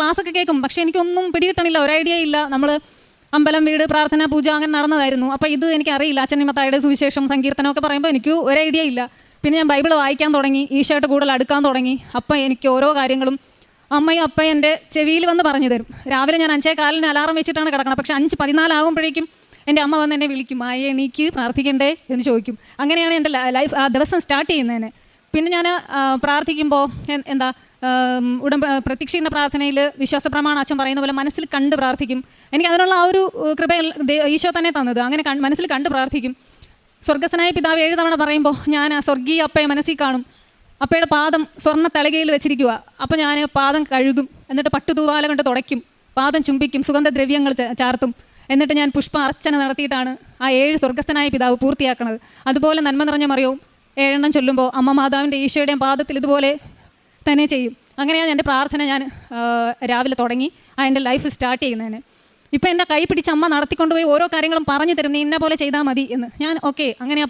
ക്ലാസ്സൊക്കെ കേൾക്കും, പക്ഷേ എനിക്കൊന്നും പിടികിട്ടണില്ല, ഒരു ഐഡിയ ഇല്ല. നമ്മൾ അമ്പലം, വീട്, പ്രാർത്ഥന, പൂജ അങ്ങനെ നടന്നതായിരുന്നു. അപ്പോൾ ഇത് എനിക്കറിയില്ല. അച്ഛൻ മത്തായിയുടെ സുവിശേഷം, സങ്കീർത്തനമൊക്കെ പറയുമ്പോൾ എനിക്ക് ഒരു ഐഡിയ ഇല്ല. പിന്നെ ഞാൻ ബൈബിൾ വായിക്കാൻ തുടങ്ങി, ഈശോയായിട്ട് കൂടുതൽ അടുക്കാൻ തുടങ്ങി. അപ്പം എനിക്ക് ഓരോ കാര്യങ്ങളും അമ്മയും അപ്പയും എൻ്റെ ചെവിയിൽ വന്ന് പറഞ്ഞു തരും. രാവിലെ ഞാൻ 5:15 അലാറം വെച്ചിട്ടാണ് കിടക്കണം, പക്ഷേ 5:14 ആകുമ്പോഴേക്കും എൻ്റെ അമ്മ വന്ന് എന്നെ വിളിക്കും, എണീക്ക് പ്രാർത്ഥിക്കണ്ടേ എന്ന് ചോദിക്കും. അങ്ങനെയാണ് എൻ്റെ ലൈഫ് ആ ദിവസം സ്റ്റാർട്ട് ചെയ്യുന്നതിന്. പിന്നെ ഞാൻ പ്രാർത്ഥിക്കുമ്പോൾ പ്രത്യക്ഷീകരണ പ്രാർത്ഥനയിൽ വിശ്വാസ പ്രമാണം അച്ഛൻ പറയുന്ന പോലെ മനസ്സിൽ കണ്ട് പ്രാർത്ഥിക്കും. എനിക്ക് അതിനുള്ള ആ ഒരു കൃപ ഈശോ തന്നെ തന്നത്. അങ്ങനെ മനസ്സിൽ കണ്ട് പ്രാർത്ഥിക്കും. സ്വർഗസ്ഥനായ പിതാവ് 7 തവണ പറയുമ്പോൾ ഞാൻ സ്വർഗീയ അപ്പയെ മനസ്സിൽ കാണും. അപ്പയുടെ പാദം സ്വർണ്ണ തളികയിൽ വെച്ചിരിക്കുക. അപ്പോൾ ഞാൻ പാദം കഴുകും, എന്നിട്ട് പട്ടുതൂവാല കൊണ്ട് തുടയ്ക്കും, പാദം ചുംബിക്കും, സുഗന്ധദ്രവ്യങ്ങൾ ചാർത്തും. എന്നിട്ട് ഞാൻ പുഷ്പ അർച്ചന നടത്തിയിട്ടാണ് ആ 7 സ്വർഗസ്ഥനായ പിതാവ് പൂർത്തിയാക്കുന്നത്. അതുപോലെ നന്മ നിറഞ്ഞ മറിയവും 7 എണ്ണം ചൊല്ലുമ്പോൾ അമ്മ മാതാവിൻ്റെ ഈശോയുടെയും പാദത്തിൽ ഇതുപോലെ തന്നെ ചെയ്യും. അങ്ങനെയാണ് എൻ്റെ പ്രാർത്ഥന ഞാൻ രാവിലെ തുടങ്ങി എൻ്റെ ലൈഫ് സ്റ്റാർട്ട് ചെയ്യുന്നതിന്. ഇപ്പം എൻ്റെ കൈ പിടിച്ച് അമ്മ നടത്തിക്കൊണ്ടുപോയി ഓരോ കാര്യങ്ങളും പറഞ്ഞു തരും, നീ ഇന്ന പോലെ ചെയ്താൽ മതി എന്ന്. ഞാൻ ഓക്കെ അങ്ങനെയാണ്